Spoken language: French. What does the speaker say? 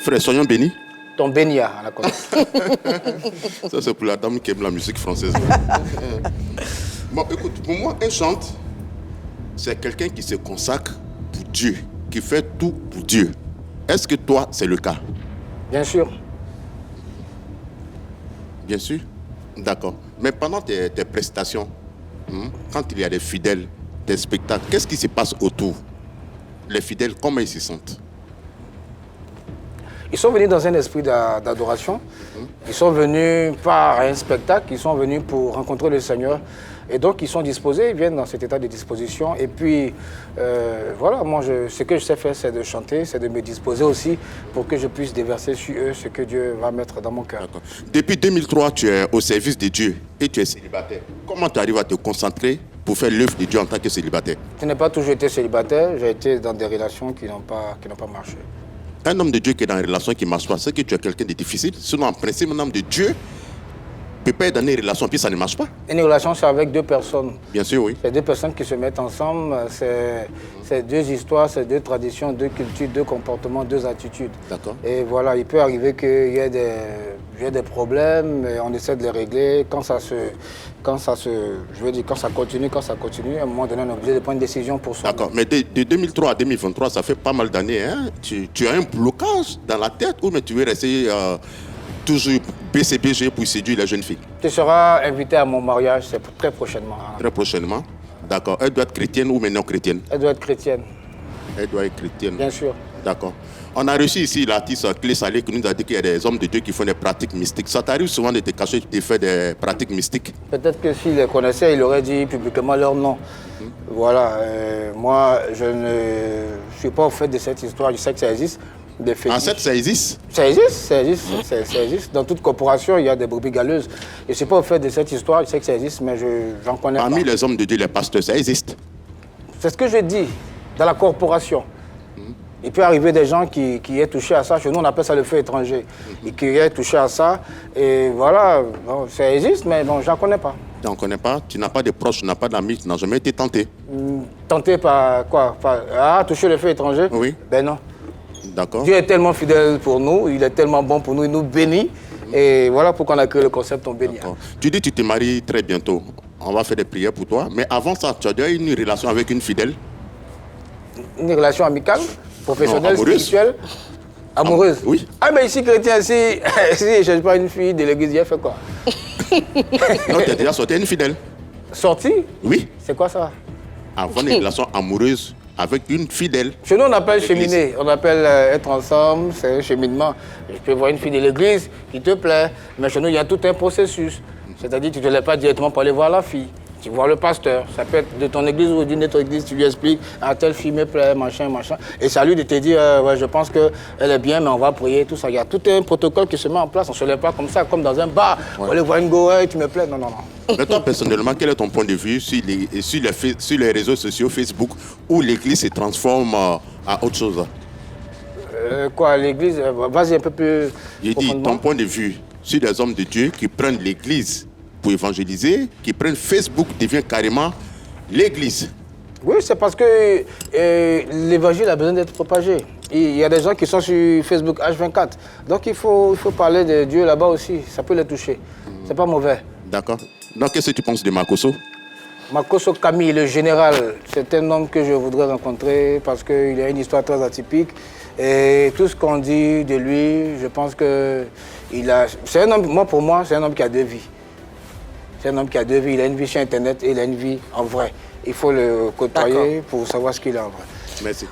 Frère, soyons bénis. Ton bénia à la connaisse. Ça, c'est pour la dame qui aime la musique française. Bon, écoute, pour moi, un chante, c'est quelqu'un qui se consacre pour Dieu, qui fait tout pour Dieu. Est-ce que toi, c'est le cas? Bien sûr. Bien sûr. D'accord. Mais pendant tes prestations, quand il y a des fidèles, des spectacles, qu'est-ce qui se passe autour? Les fidèles, comment ils se sentent? Ils sont venus dans un esprit d'adoration. Ils sont venus par un spectacle, ils sont venus pour rencontrer le Seigneur. Et donc, ils sont disposés, ils viennent dans cet état de disposition. Et puis, voilà, moi, ce que je sais faire, c'est de chanter, c'est de me disposer aussi pour que je puisse déverser sur eux ce que Dieu va mettre dans mon cœur. Depuis 2003, tu es au service de Dieu et tu es célibataire. Comment tu arrives à te concentrer pour faire l'œuvre de Dieu en tant que célibataire? Je n'ai pas toujours été célibataire, j'ai été dans des relations qui n'ont pas marché. Un homme de Dieu qui est dans une relation qui ne marche pas, c'est que tu es quelqu'un de difficile. Sinon, en principe, un homme de Dieu ne peut pas être dans une relation puis ça ne marche pas. Une relation, c'est avec deux personnes. Bien sûr, oui. C'est deux personnes qui se mettent ensemble. C'est deux histoires, c'est deux traditions, deux cultures, deux comportements, deux attitudes. D'accord. Et voilà, il peut arriver qu'il y ait des problèmes, et on essaie de les régler. Quand ça continue, à un moment donné, on est obligé de prendre une décision pour soi. D'accord, mais de 2003 à 2023, ça fait pas mal d'années. Hein? Tu as un blocage dans la tête ou mais tu veux rester toujours BCBG pour séduire les jeunes filles? Tu seras invité à mon mariage, c'est très prochainement. Très prochainement. D'accord. Elle doit être chrétienne ou non chrétienne? Elle doit être chrétienne. Elle doit être chrétienne. Bien sûr. D'accord. On a reçu ici l'artiste Clé Salé qui nous a dit qu'il y a des hommes de Dieu qui font des pratiques mystiques. Ça t'arrive souvent de te cacher, de faire des pratiques mystiques? Peut-être que s'il les connaissait, il aurait dit publiquement leur nom. Voilà. Moi, je ne suis pas au fait de cette histoire. Je sais que ça existe. En fait, ça existe? Ça existe. Dans toute corporation, il y a des brebis galeuses. Je ne suis pas au fait de cette histoire. Je sais que ça existe, mais j'en connais pas. Parmi les hommes de Dieu, les pasteurs, ça existe? C'est ce que je dis. Dans la corporation. Il peut arriver des gens qui aient touché à ça. Chez nous, on appelle ça le feu étranger. Et qui aient touché à ça. Et voilà, bon, ça existe, mais bon, je n'en connais pas. Tu n'en connais pas? Tu n'as pas de proches, tu n'as pas d'amis, tu n'as jamais été tenté? Tenté par quoi? Toucher le feu étranger? Oui. Ben non. D'accord. Dieu est tellement fidèle pour nous, il est tellement bon pour nous, il nous bénit. Et voilà pourquoi on a créé le concept On bénit. Tu dis que tu te maries très bientôt. On va faire des prières pour toi. Mais avant ça, tu as déjà eu une relation avec une fidèle? Une relation amicale, professionnelle, non, amoureuse. spirituelle, amoureuse? Oui. Ah mais ici, chrétien, si je ne cherche pas une fille de l'église, il fait quoi? Non, tu as déjà sorti une fidèle? Sorti? Oui. C'est quoi ça? Avoir une relation amoureuse avec une fidèle. Chez nous, on appelle cheminer. On appelle être ensemble, c'est un cheminement. Je peux voir une fille de l'église qui te plaît, mais chez nous, il y a tout un processus. C'est-à-dire que tu ne te lèves pas directement pour aller voir la fille. Tu vois le pasteur. Ça peut être de ton église ou d'une autre église, tu lui expliques, ah, telle fille me plaît, machin, machin. Et c'est à lui de te dire, ouais, je pense qu'elle est bien, mais on va prier, tout ça. Il y a tout un protocole qui se met en place. On ne se lève pas comme ça, comme dans un bar. Ouais. On aller voir une go, ouais, tu me plais. Non, non, non. Mais toi, personnellement, quel est ton point de vue sur les réseaux sociaux, Facebook, où l'église se transforme à autre chose? Quoi, l'église? Vas-y un peu plus. J'ai dit, ton point de vue sur les hommes de Dieu qui prennent l'église pour évangéliser, qui prennent Facebook, devient carrément l'église. Oui, c'est parce que l'évangile a besoin d'être propagé. Il y a des gens qui sont sur Facebook H24. Donc il faut parler de Dieu là-bas aussi. Ça peut les toucher. C'est pas mauvais. D'accord. Donc qu'est-ce que tu penses de Makosso? Makosso Camille, le général, c'est un homme que je voudrais rencontrer parce qu'il a une histoire très atypique. Et tout ce qu'on dit de lui, je pense que c'est un homme, pour moi, c'est un homme qui a deux vies. C'est un homme qui a deux vies. Il a une vie sur Internet et il a une vie en vrai. Il faut le côtoyer pour savoir ce qu'il a en vrai. Merci.